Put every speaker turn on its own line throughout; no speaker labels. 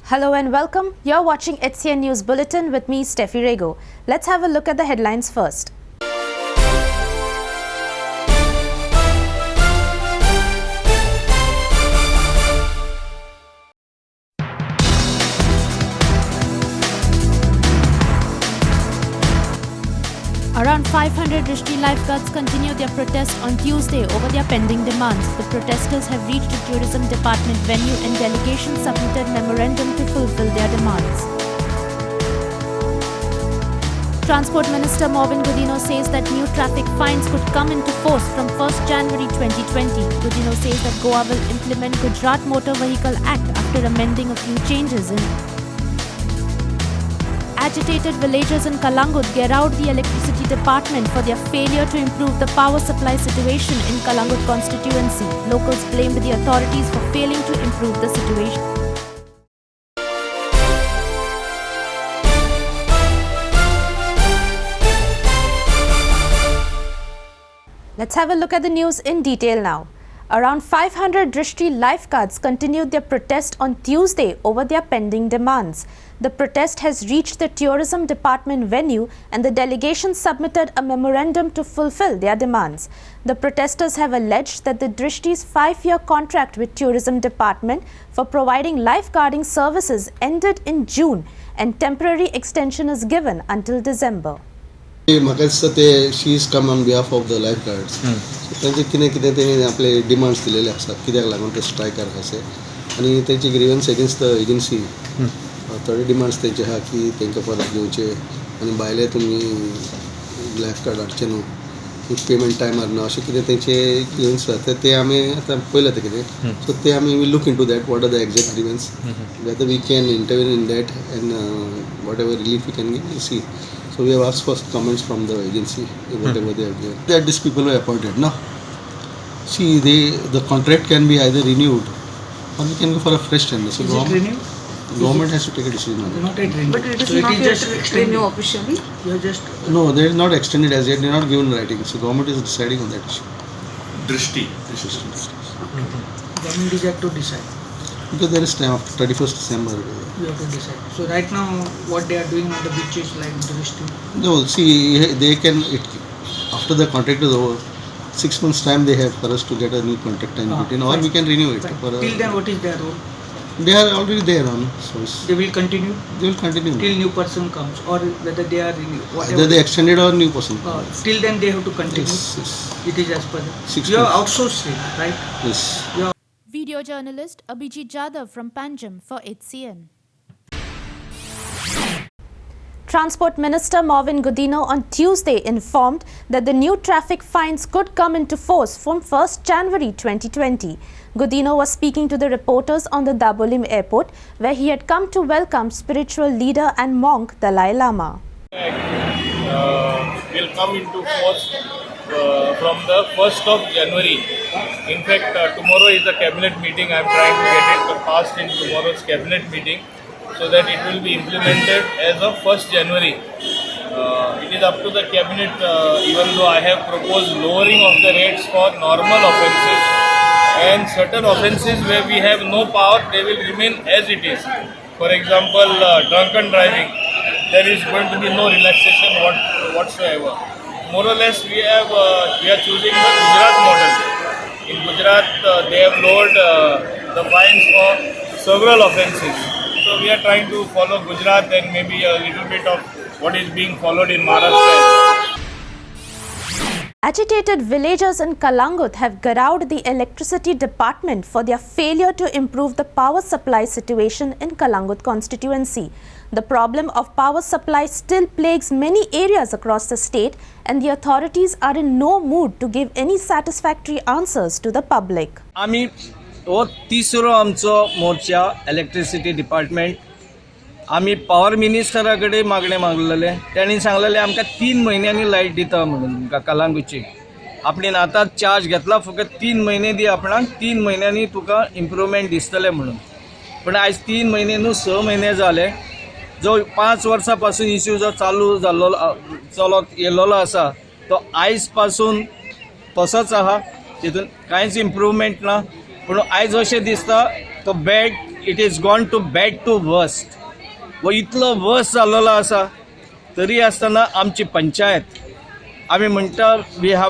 Hello and welcome. You're watching HCN News Bulletin with me, Steffi Rego. Let's have a look at the headlines first. Around 500 Dristi lifeguards continue their protest on Tuesday over their pending demands. The protesters have reached the tourism department venue and delegation submitted memorandum to fulfill their demands. Transport Minister Mauvin Godinho says that new traffic fines could come into force from 1st January 2020. Godinho says that Goa will implement Gujarat Motor Vehicle Act after amending a few changes in Agitated villagers in Calangute gheraod the electricity department for their failure to improve the power supply situation in Calangute constituency. Locals blamed the authorities for failing to improve the situation. Let's have a look at the news in detail now. Around 500 Dristi lifeguards continued their protest on Tuesday over their pending demands. The protest has reached the tourism department venue and the delegation submitted a memorandum to fulfill their demands. The protesters have alleged that the Dristi's 5-year contract with tourism department for providing lifeguarding services ended in June and temporary extension is given until December.
She is come on behalf of the lifeguards. त्यांचे कितें तेणी आपले demands दिलेले आसात कित्याक लागून ते स्ट्रायकार असे आणि त्यांची ग्रीवन्स अगेन्स्ट द एजन्सी थोडे डिमांड्स तेंचे आहा की तांकां परत घेवचे आनी भायले तुमी लायफगार्ड हाडचे न्हू पेमेंट टायमार न्हू अशें कितें तेंचे ग्रीवन्स आसा ते आमी आतां पळयलां तें कितें सो ते आमी will look into that what are the exact grievances whether we can interview in that and whatever relief we can give सी. So we have asked for comments from the agency, whatever they have given. That these people were appointed, no? See, the contract can be either renewed or we can go for a fresh tender. So
is it renewed?
Government has to take a decision on it.
Not yet renewed.
But it is
so
not
it is just extended
officially?
You are just...
No, they are not extended as yet. They are not given writing. So government is deciding on that issue.
Dristi.
Government is yet to decide.
Because there is time after 31st December.
You have to decide. So right now, what they are doing on the beaches like Dristi?
No, see, they can, after the contract is over, 6 months time they have for us to get a new contract and between, or we can renew it.
Till then, what is their role?
They are already there on. So
They will continue?
they will continue.
Till new person comes or whether they are renewed.
Either they extended or new person.
Till then they have to continue?
Yes.
It is as per the...
6
You have
months.
outsourced it, right?
Yes.
You have
Video journalist Agitated from Panjim for HCN. Transport Minister Mauvin Godinho on Tuesday informed that the new traffic fines could come into force from 1st January 2020. Godinho was speaking to the reporters on the Dabolim airport where he had come to welcome spiritual leader and monk Dalai Lama.
Will come into force from the 1st of January. In fact, tomorrow is the cabinet meeting. I am trying to get it passed in tomorrow's cabinet meeting so that it will be implemented as of 1st January. It is up to the cabinet, even though I have proposed lowering of the rates for normal offences and certain offences where we have no power, they will remain as it is. For example, drunken driving, there is going to be no relaxation whatsoever. More or less, we are choosing the Gujarat model. In Gujarat, they have lowered the fines for several offences. So we are trying to follow Gujarat and maybe a little bit of what is being followed in Maharashtra.
Agitated villagers in Calangute have gheraod the electricity department for their failure to improve the power supply situation in Calangute constituency. The problem of power supply still plagues many areas across the state and the authorities are in no mood to give any satisfactory answers to the public.
आम्ही हो तिसरो आमचो मोर्चा electricity department आम्ही power मिनिस्टराकडे मागणे मागलेले त्यांनी सांगलेले आमकां 3 महिन्यांनी light दिता म्हणून कलांगूटची आपण आता चार्ज घेतला फक्त 3 महिने दी आपणाक 3 महिन्यांनी तुका इम्प्रूवमेंट दिसतले म्हणून पण आज 3 महिने न्हू 6 महिने झाले जो 5 वर्सांपासून इश्यू जो चालू जाल्लो चलत येयल्लो आसा तो आयज पासून तसोच आहा तितून कांयच इम्प्रूवमेंट ना पूण आयज अशें दिसता तो bad it is gone to bad to worst. व इतलो वर्स्ट जाल्लो आसा तरी आसतना आमची पंचायत आमी म्हणटा we have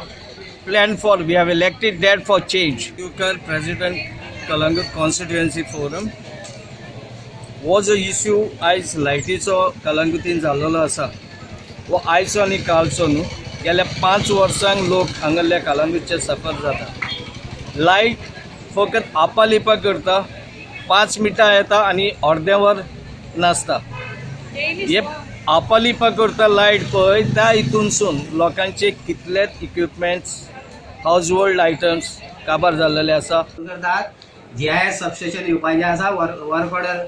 plan for we have elected that for change. President Calangute constituency forum हो जो इश्यू आयज लायटीचो कलंगुटीन जाल्लो आसा वो आयचो आनी कालचो न्हू. गेल्या 5 वर्सांक लोक हांगासरल्या कलंगूटचे सफर जाता. लायट फकत आपालिपा करता, 5 मिनटां येता आनी अर्दें वर नासता. हे आपालिपा करता लायट पळय त्या हितूनसून लोकांचे कितलेच इक्विपमेंट्स हाऊस होल्ड आयटम्स काबार जाल्लेले आसा.
GIS सबस्टेशन येवपाचें आसा. वर्क ऑर्डर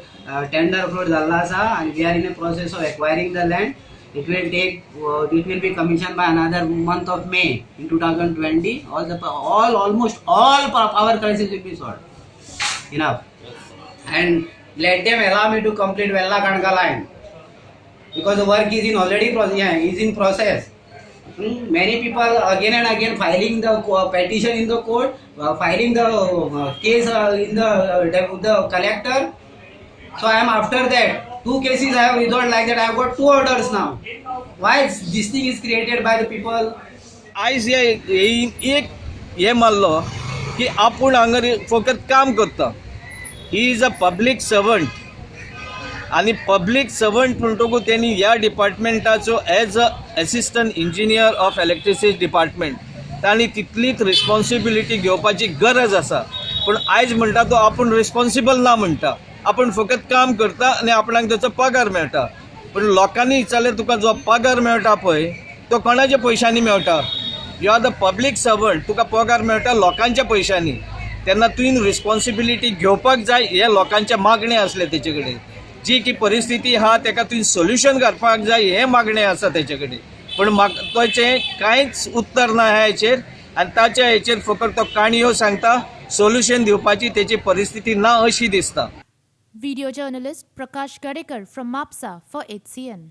टेंडर फ्लोट जाल्लो आसा आनी we are in a process of acquiring the land. It will be commissioned by another month of May in 2020. Almost all power crisis will be solved. Enough. And let them allow me to complete Vella Kanka line because the work is in process. Many people again and again filing the petition in the court, filing the case in the collector. So I am after that. 2 cases I have resolved like that. I have got 2 orders now. Why this thing is created by the people?
आयज एक हे मारलो की आपूण हांगा फकत काम करता. He is a public servant आनी पब्लीक सर्वंट म्हणटकूच तेणी ह्या डिपार्टमेंटाचो as a assistant engineer of electricity department तांणी तितलीच रिस्पॉन्सिबिलिटी घेवपाची गरज आसा. पूण आयज म्हणटा तो आपूण रिस्पॉन्सिबल ना म्हणटा. आपण फकत काम करता आणि आपणाक त्याचो पगार मेळटा. पण लोकांनी विचारलें तुका जो पगार मेळटा पळय तो कोणाच्या पयशांनी मेळटा. You are the public servant, तुका पगार मेळटा लोकांच्या पयशांनी. तेन्ना तुवें रिस्पॉन्सिबिलिटी घेवपाक जाय. हे लोकांचे मागणे आसले तेचे कडेन. जी की परिस्थिती आहा तेका तुवें सोल्युशन घालपाक जाय हे मागणे आसा तेचे कडेन. पण ताचें कांयच उत्तर ना हेचेर आनी ताच्या हेचेर फकत तो काणयो सांगता. सोल्युशन दिवपाची तेची परिस्थिती ना अशी दिसता.
Video journalist Prakash Gadekar from Mapusa for HCN.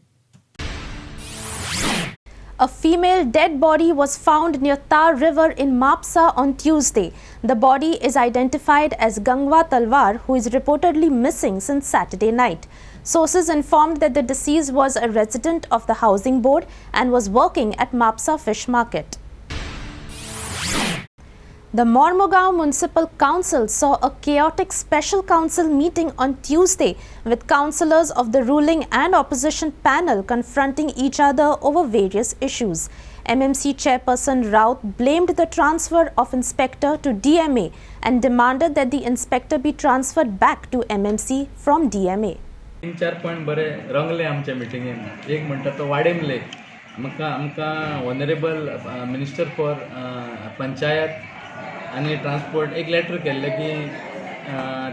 A female dead body was found near Tar River in Mapusa on Tuesday. The body is identified as Gangva Talvar, who is reportedly missing since Saturday night. Sources informed that the deceased was a resident of the housing board and was working at Mapusa Fish Market. The Mormugao Municipal Council saw a chaotic special council meeting on Tuesday with councillors of the ruling and opposition panel confronting each other over various issues. MMC chairperson Raut blamed the transfer of inspector to DMA and demanded that the inspector be transferred back to MMC from DMA.
3-4 point बरे रंगले आमच्या मिटिंगेन. एक म्हणटा तो वाडेमले आमकां honourable minister for panchayat आनी transport एक letter केल्ले की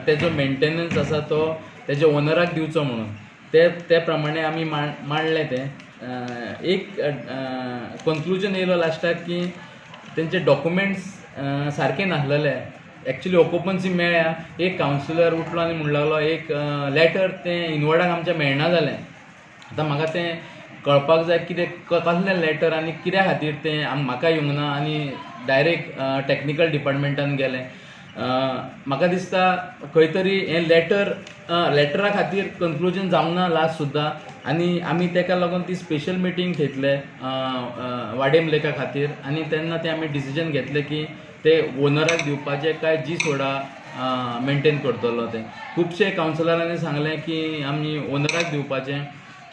तेजो मेंटेनन्स आसा तो तेजे ओनराक दिवचो म्हणून. ते प्रमाणे आमी मांडलें तें. एक कन्क्लुजन येयलो लास्टाक की तेंचे डॉक्युमेंट्स सारके नासलेले. एक्चुली ऑक्युपन्सी मेळ्ळ्या. एक कावन्सिलर उठलो आनी म्हणूंक लागलो एक लेटर तें इनवर्डाक आमच्या मेळना जालें. आतां म्हाका तें कळपाक जाय कितें कसलें लेटर आनी कित्या खातीर तें म्हाका येवंक ना आनी डायरेक्ट टॅक्निकल डिपार्टमेंटान गेलें. म्हाका दिसता खंय तरी हें लेटरा खातीर कन्क्लुजन जावंक ना लास्ट सुद्दां. आनी आमी तेका लागून ती स्पेशल मिटींग थेतले वाडेम लेका खातीर. आनी तेन्ना तें आमी डिसिजन घेतलें की ते ओनराक दिवपाचें काय जी सोडा मेंटेन करतलो तें. खुबशे कावन्सिलरांनी सांगलें की आमी ओनराक दिवपाचें.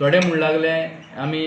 थोडे म्हणू लागले आमी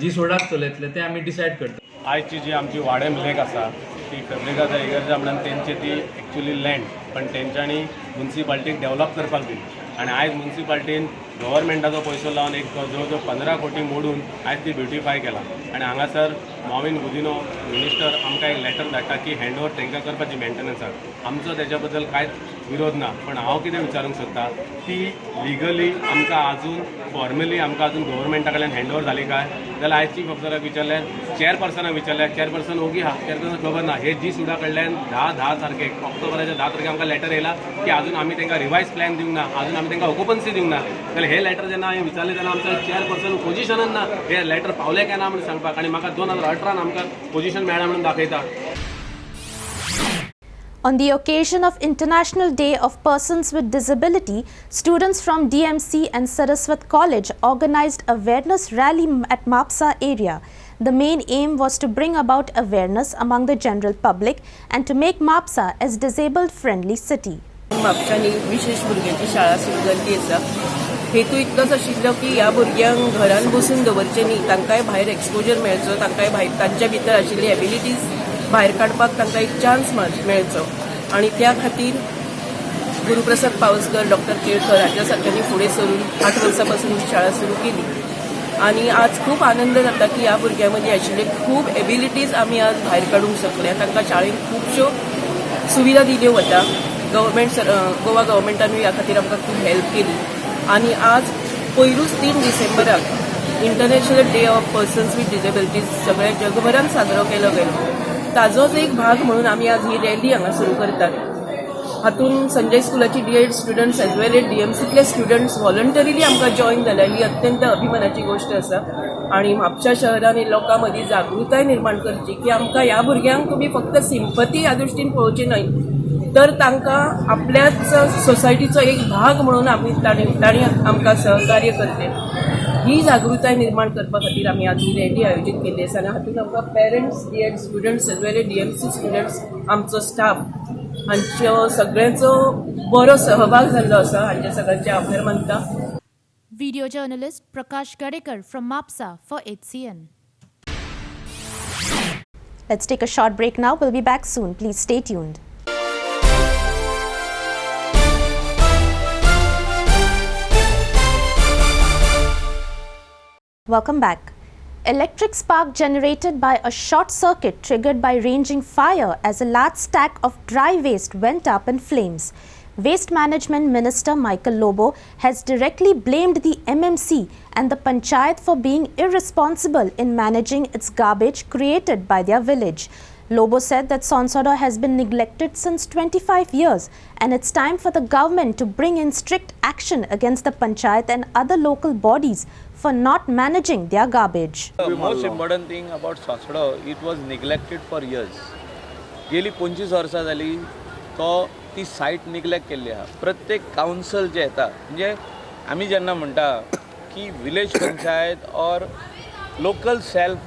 जी सोडाक चलयतले तें आमी डिसायड करता.
आयची जी आमची वाडेम लेक आसा ती फेब्रिकाचा इगर्जा म्हणून तेंची ती एक्चुली लँड पण तेंच्यांनी म्युन्सिपाल्टीक डेवलप करपाक दिली. आनी आयज म्युन्सिपाल्टीन गव्हर्मेंटाचो पयसो लावन एक जवळ जवळ 15 कोटी मोडून आयज ती ब्युटिफाय केला. आनी हांगासर मॉविन गुदिनो मिनिस्टर आमकां एक लेटर धाडटा की हँड ओवर तांकां करपाची मेंटेनन्साक. आमचो तेच्या बद्दल कांयच विरोध ना. पण हांव कितें विचारूंक सोदता ती लिगली आमकां आजून फॉर्मली आमकां आजून गव्हर्मेंटा कडल्यान हँड ओवर जाली काय. जाल्यार आयज चीफ ऑफिसराक विचारल्यार चेअरपर्सनाक विचारल्यार चेअरपर्सन ओगी आहा. चेअरपर्सन खबर ना. हे जी सुदा कडल्यान 10 तारखेक ऑक्टोबराच्या 10 तारखेक आमकां लेटर येयला की आजून आमी तांकां रिवायज प्लॅन दिवंक ना. आजून आमी तांकां ऑक्युपन्सी दिवंक ना. जाल्यार हे लेटर जेन्ना हांवें विचारलें तेन्ना आमचो चेअरपर्सन पोजिशनान ना हे लेटर पावलें काय ना म्हणून सांगपाक. आनी म्हाका 2018 आमकां पोजिशन मेळ्ळा म्हणून दाखयता.
On the occasion of International Day of Persons with Disability, students from DMC and Saraswat College organized awareness rally at Mapusa area. The main aim was to bring about awareness among the general public and to make Mapusa as disabled-friendly city.
म्हापशांनी विशेष भुरग्यांची शाळा सुरू जाल्ली आसा. हेतू इतलोच आशिल्लो की ह्या भुरग्यांक घरान बसून दवरचे न्ही, तांकांय भायर एक्सपोजर मेळचो, तांकांय भायर तांच्या भितर आशिल्ली एबिलिटीज भायर काडपाक तांकां एक चान्स मेळचो. आनी त्या खातीर गुरुप्रसाद पावसकर, डॉक्टर केळकर हांच्या सारक्यांनी फुडें सरून 8 वर्सां पासून ही शाळा सुरू केली. आणि आज खूप आनंद जाता की ह्या भुरग्यां मदीं आशिल्ले खूब एबिलिटीज आमी आज भायर काडूंक शकल्या. तांकां शाळेंत खुबश्यो सुविधा दिल्यो वता. गोवा गव्हर्मेंटानूय ह्या खातीर आमकां खूब हेल्प केली. आणि आज पयरूच 3 डिसेंबराक international day of persons with disabilities सगळ्या जगभरान साजरो केलो गेलो. ताजोच एक भाग म्हणून आमी आज ही रॅली हांगा सुरू करतात. हातून संजय स्कुलाची DHARNA students as well as DMCतले स्टुडंट्स व्हॉलंटरीली आमकां जॉईन जाल्या. ही अत्यंत अभिमानाची गोष्ट आसा. आणि म्हापशा शहरान लोकां मदीं जागृताय निर्माण करची की आमकां ह्या भुरग्यांक तुमी फक्त सिंपथी ह्या दृश्टीन पळोवचें न्हय, तर तांकां आपल्याच सोसायटीचो एक भाग म्हणून तांणी आमकां सहकार्य करचे. ही जागृताय निर्माण करपा खातीर आमी आज ही रॅली आयोजीत केल्ली आसा. आनी हातूंत आमकां parents, DHARNA students as well as DMC students, आमचो स्टाफ हांचो सगळ्यांचो बरो सहभाग जाल्लो आसा. हांचे सगळ्यांचे आभार मानता.
Video journalist Prakash Gadekar from Mapusa for HCN. Let's take a short break now. We'll be back soon. Please stay tuned. Welcome back. Electric spark generated by a short circuit triggered by ranging fire as a large stack of dry waste went up in flames. Waste Management Minister Michael Lobo has directly blamed the MMC and the Panchayat for being irresponsible in managing its garbage created by their village. Lobo said that Sonsoda has been neglected since 25 years and it's time for the government to bring in strict action against the Panchayat and other local bodies for not managing their garbage.
The most important thing about Sonsoda, it was neglected for years. गेली 25 वर्सां जाली ती सायट neglect केल्ली आहा. प्रत्येक कावन्सल जे येता म्हणजे आमी जेन्ना म्हणटा की विलेज पंचायत और लोकल सेल्फ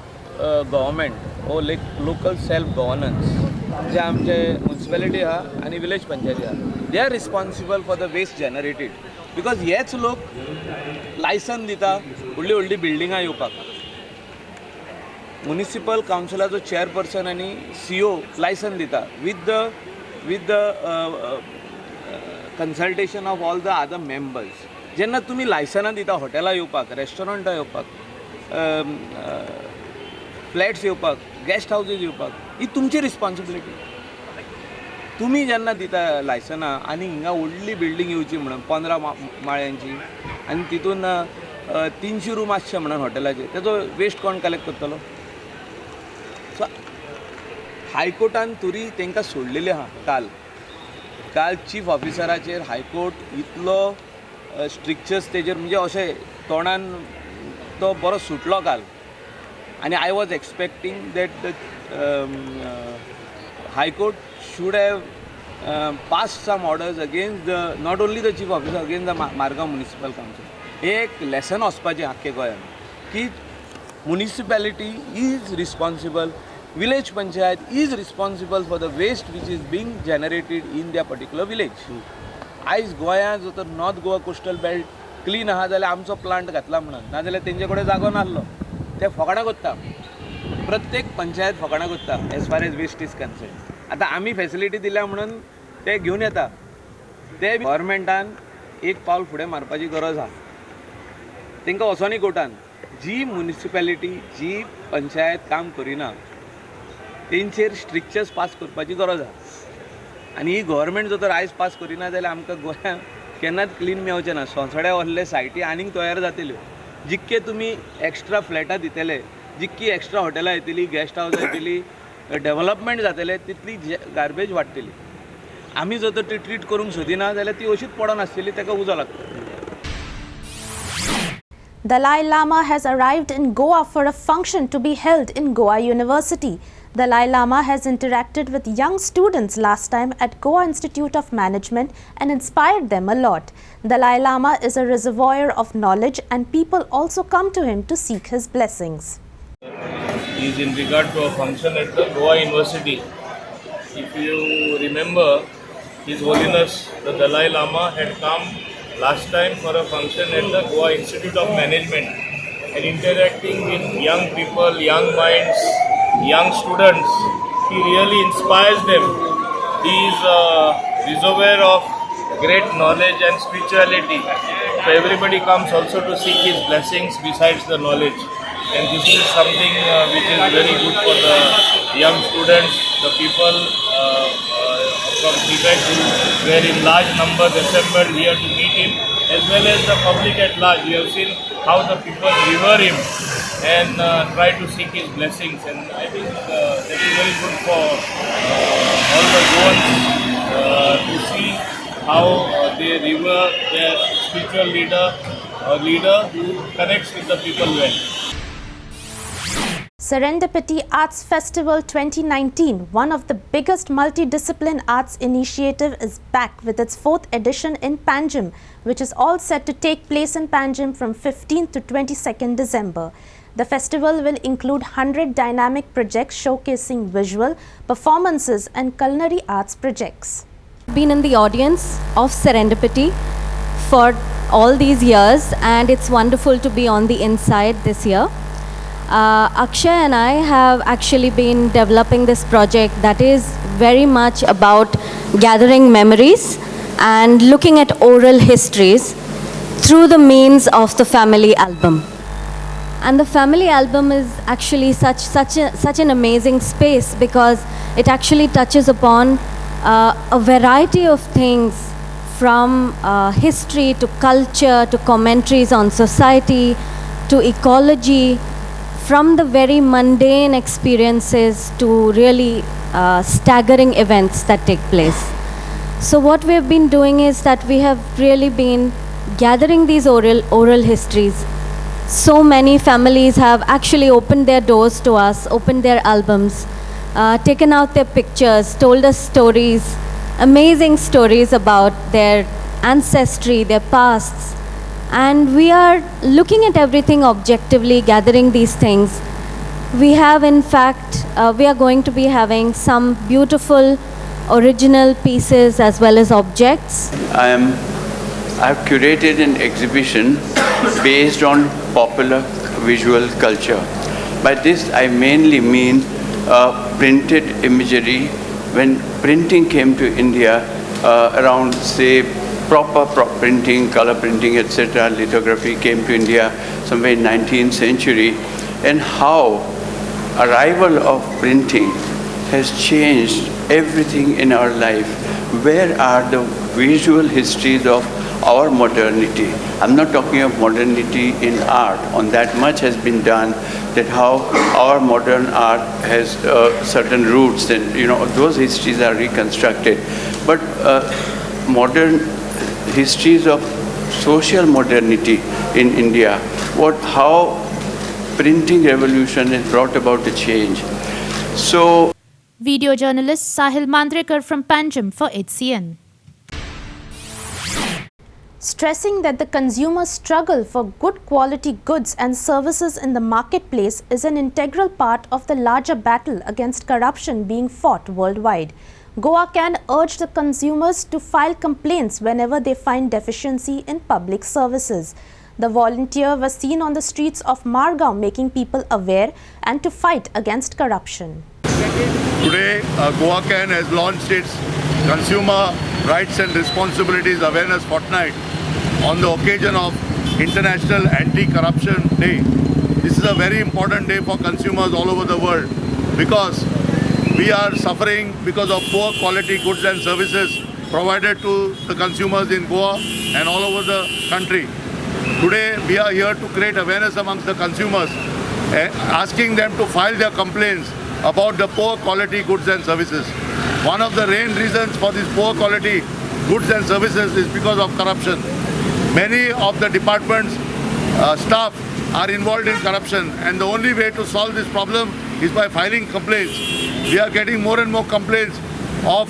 गव्हर्मेंट ओ लोकल सेल्फ गव्हर्नन्स जे आमचे म्युनिसिपॅलिटी आहा आनी विलेज पंचायती आहा, they are responsible for the waste generated. Because हेच लोक लायसन दिता व्हडली व्हडली बिल्डिंगां येवपाक. म्युनिसिपल कावन्सिलाचो चेअरपर्सन आनी CEO लायसन दिता with the consultation of all the other members. जेन्ना तुम्ही लायसनां दिता हॉटेलां येवपाक, रेस्टॉरंटां येवपाक, फ्लॅट्स येवपाक, गेस्ट हाऊसेस येवपाक, ही तुमची रिस्पॉन्सिबिलिटी. तुम्ही जेन्ना दिता लायसनां आनी हिंगा व्हडली बिल्डींग येवची म्हणून 15 माळ्यांची आनी तितून 300 रूम आसचे म्हणून हॉटेलाचे, तेजो वेस्ट कोण कलेक्ट करतलो? सो हायकोर्टान तुरी तांकां सोडलेली आहा. काल चीफ ऑफिसराचेर हायकोर्ट इतलो स्ट्रिक्चर्स तेजेर म्हणजे अशें तोंडान तो बरो सुटलो काल. आनी I was expecting that the high court should have passed some orders against not only the chief officer, against the Mormugao Municipal Council. एक लेसन वचपाचें आख्खे गोंयान की municipality is responsible, village panchayat is responsible for the waste which is being generated in their particular village. आयज गोंयांत जर तर north Goa coastal belt clean आहा जाल्यार आमचो प्लांट घातला म्हणून, नाजाल्यार तेंचे कडेन जागो नासलो, ते फकाणां कोत्ता. प्रत्येक पंचायत फकाणां कोत्ता as far as waste is concern. आतां आमी फेसिलिटी दिल्या म्हणून ते घेवन येता, ते गव्हर्मेंटान एक पावल फुडें मारपाची गरज आहा. तांकां वचोनी कोर्टान जी म्युनिसिपॅलिटी जी पंचायत काम करिना तेंचेर स्ट्रिक्चर्स पास करपाची गरज आहा. आनी ही गव्हर्मेंट जर तर आयज पास करिना जाल्यार आमकां गोंयांत केन्नाच क्लीन मेळचें ना. सोंसड्या व्हरले सायटी आनीक तयार जातल्यो. जितके तुमी एक्स्ट्रा फ्लॅटां दितले, जितकी एक्स्ट्रा हॉटेलां येतली, गेस्ट हावस येतली, डेव्हलपमेंट जातलें, तितली गार्बेज वाडटली. आमी जर तर ती ट्रीट करूंक सोदिना जाल्यार ती अशीच पडोन आसतली, ताका उजो लागता.
Dalai Lama has arrived in Goa for a function to be held in Goa University. Dalai Lama has interacted with young students last time at Goa Institute of Management and inspired them a lot. Dalai Lama is a reservoir of knowledge and people also come to him to seek his blessings.
Is in regard to a function at the Goa University. If you remember, His Holiness the Dalai Lama had come last time for a function at the Goa Institute of Management and interacting with young people, young minds, young students. He really inspires them. He is a reservoir of great knowledge and spirituality. So everybody comes also to seek his blessings besides the knowledge. And this is something which is very good for the young students, the people from Tibet who were in large numbers assembled here to meet him, as well as the public at large. We have seen how the people revere him and try to seek his blessings. And I think that is very good for all the Goans to see how they revere their spiritual leader who connects with the people well.
Serendipity Arts Festival 2019, one of the biggest multidiscipline arts initiative, is back with its 4th edition in Panjim, which is all set to take place in Panjim from 15th to 22nd December. The festival will include 100 dynamic projects showcasing visual, performances and culinary arts projects.
Been in the audience of Serendipity for all these years, and it's wonderful to be on the inside this year. Akshay and I have actually been developing this project that is very much about gathering memories and looking at oral histories through the means of the family album. And the family album is actually such an amazing space because it actually touches upon a variety of things, from history to culture to commentaries on society to ecology, from the very mundane experiences to really staggering events that take place. So what we have been doing is that we have really been gathering these oral histories. So many families have actually opened their doors to us, opened their albums, taken out their pictures, told us stories, amazing stories about their ancestry, their pasts. And we are looking at everything objectively, gathering these things. We have, in fact, we are going to be having some beautiful original pieces as well as objects.
I've curated an exhibition based on popular visual culture. By this, I mainly mean printed imagery. When printing came to India, around, say, proper printing, color printing, etc., lithography came to India somewhere in 19th century, and how arrival of printing has changed everything in our life. Where are the visual histories of our modernity? I'm not talking of modernity in art. On that much has been done, that how our modern art has certain roots, and those histories are reconstructed. But modern histories of social modernity in India, how printing revolution has brought about a change. So,
Video journalist Sahil Mandrekar from Panjim for HCN. Stressing that the consumer struggle for good quality goods and services in the marketplace is an integral part of the larger battle against corruption being fought worldwide. Goa can urge the consumers to file complaints whenever they find deficiency in public services. The volunteer was seen on the streets of Mormugao making people aware and to fight against corruption.
Today, Goa Can has launched its Consumer Rights and Responsibilities Awareness Fortnight on the occasion of International Anti-Corruption Day. This is a very important day for consumers all over the world because we are suffering because of poor quality goods and services provided to the consumers in Goa and all over the country. Today we are here to create awareness amongst the consumers, asking them to file their complaints about the poor quality goods and services. One of the main reasons for these poor quality goods and services is because of corruption. Many of the departments staff are involved in corruption, and the only way to solve this problem is by filing complaints. We are getting more and more complaints of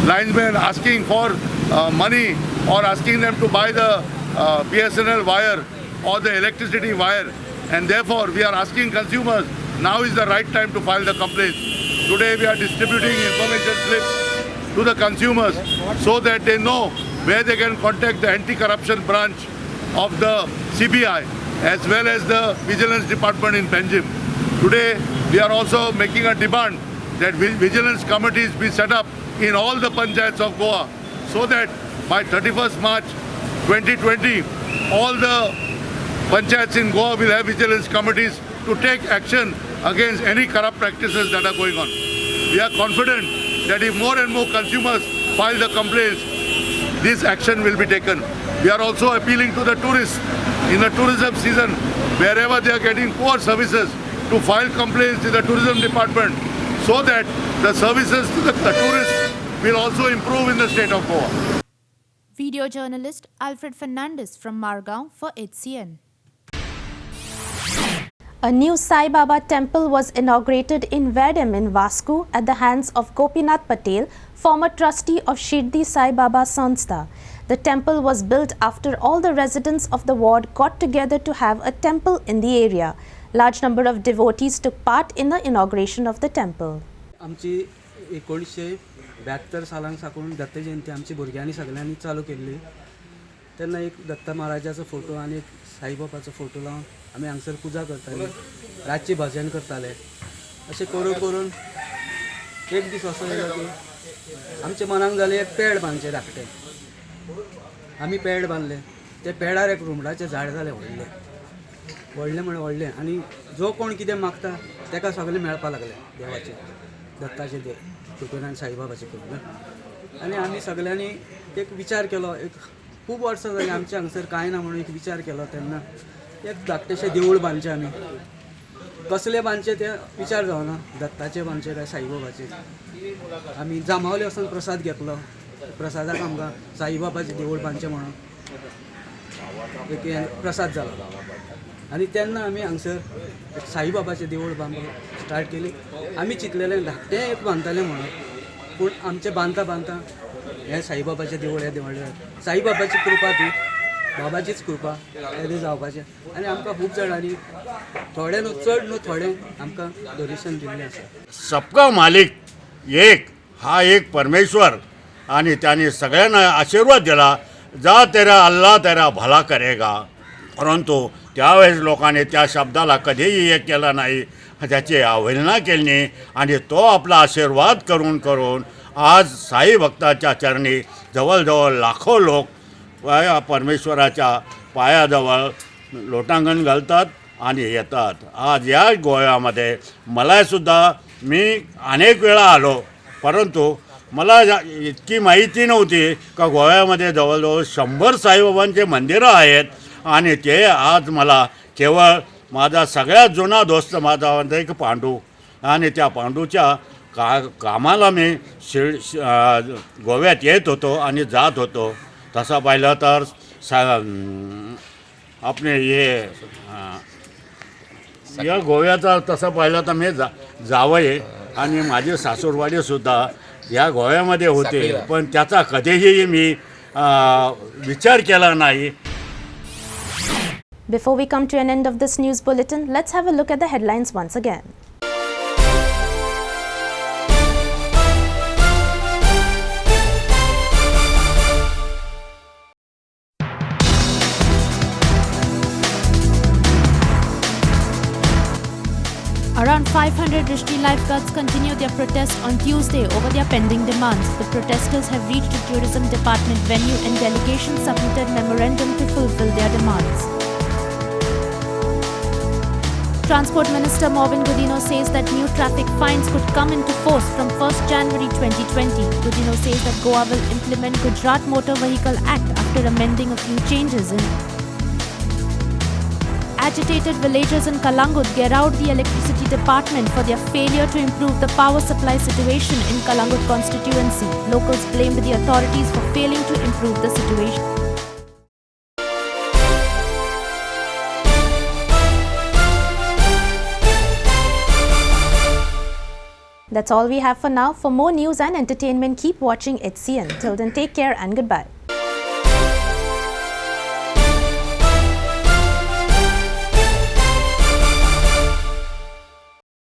linesmen asking for money or asking them to buy the BSNL wire or the electricity wire, and therefore we are asking consumers, now is the right time to file the complaints. Today we are distributing information slips to the consumers so that they know where they can contact the anti-corruption branch of the CBI as well as the Vigilance Department in Panjim. Today we are also making a demand that vigilance committees be set up in all the panchayats of Goa so that by 31st March 2020 all the panchayats in Goa will have vigilance committees to take action against any corrupt practices that are going on. We are confident that if more and more consumers file the complaints, this action will be taken. We are also appealing to the tourists in the tourism season, wherever they are getting poor services, to file complaints to the tourism department so that the services to the tourists will also improve in the state of Goa.
Video journalist Alfred Fernandez from Mormugao for HCN. A new Sai Baba Temple was inaugurated in Vedem in Vasco at the hands of Gopinath Patel, former trustee of Shirdi Sai Baba Sanstha. The temple was built after all the residents of the ward got together to have a temple in the area. Large number of devotees took part in the inauguration of the temple.
आमची 1972 सालांक साकून दत्त जयंती आमची भुरग्यांनी सगळ्यांनी चालू केल्ली. तेन्ना एक Dutt महाराजाचो photo आनी एक साईबाबाचो फोटो लावन आमी हांगसर पुजा करताले, रातची भजन करताले. अशें करून करून एक दीस असो येयलो की आमच्या मनाक जालें एक पेड बांदचें धाकटें. आमी पेड बांदले. ते पेडार एक रुमडाचें झाड जालें व्हडलें व्हडलें म्हळ्यार व्हडलें, आनी जो कोण कितें मागता ताका सगळें मेळपा लागलें देवाचें, दत्ताचें देव कृपेन आनी साईबाबाचें कृपेन. आनी आमी सगळ्यांनी एक विचार केलो, एक खूब वर्सां जालीं आमच्या हांगसर कांय ना म्हणून एक विचार केलो. तेन्ना एक धाकटेशें देवूळ बांदचें आमी. कसलें बांदचें तें विचार जावना, दत्ताचें बांदचें काय साईबाबाचें. आमी जांबावले वचून प्रसाद घेतलो. प्रसादाक आमकां साईबाबाचें देवूळ बांदचें म्हणून एक प्रसाद जालो. आनी तेन्ना आमी हांगसर साईबाबाचें देवूळ बांदूंक स्टार्ट केली. आमी चिंतलेलें धाकटें एक बांदतलें म्हणून, पूण आमचें बांदता बांदता हें साईबाबाचें देवूळ हें देवळें साईबाबाची कृपा ती, बाबाचीच कृपा हें जावपाचें. आनी आमकां खूब जाणांनी थोडे न्हू चड न्हू थोडें आमकां डोनेशन दिल्लें आसा.
सबका मालिक एक हा एक परमेश्वर, आणि त्याने सगळ्यांना आशीर्वाद दिला, जा तेरा अल्लाह तेरा भला करेगा. परंतु त्यावेळेस लोकांनी त्या शब्दाला कधीही हे केलं नाही, त्याची अवहेलना केली नाही. आणि तो आपला आशीर्वाद करून करून आज साई भक्ताच्या चरणी जवळजवळ लाखो लोक परमेश्वराच्या पायाजवळ लोटांगण घालतात आणि येतात. आज या गोव्यामध्ये मलासुद्धा मी अनेक वेळा आलो, परंतु मला इतकी माहिती नव्हती का गोव्यामध्ये जवळजवळ 100 साईबाबांचे मंदिरं आहेत. आणि ते आज मला केवळ माझा सगळ्यात जुना दोस्त माझा एक पांडू, आणि त्या पांडूच्या कामाला मी गोव्यात येत होतो आणि जात होतो. तसं पाहिलं तर आपले हे या गोव्याचा तसं पाहिलं तर मी जावई आणि माझे सासूरवाडीसुद्धा या गोव्यामध्ये होते, पण त्याचा कधीही मी विचार केला नाही.
Before we come to an end of this news bulletin, let's have a look at the headlines once again. Around 500 Dristi lifeguards continue their protest on Tuesday over their pending demands. The protesters have reached the tourism department venue and delegation submitted memorandum to fulfill their demands. Transport Minister Mauvin Godinho says that new traffic fines could come into force from 1st January 2020. Godinho says that Goa will implement Gujarat Motor Vehicle Act after amending a few changes in it. Agitated villagers in Calangute gheraod the electricity department for their failure to improve the power supply situation in Calangute constituency. Locals blamed the authorities for failing to improve the situation. That's all we have for now. For more news and entertainment, keep watching HCN. Till then, take care and goodbye.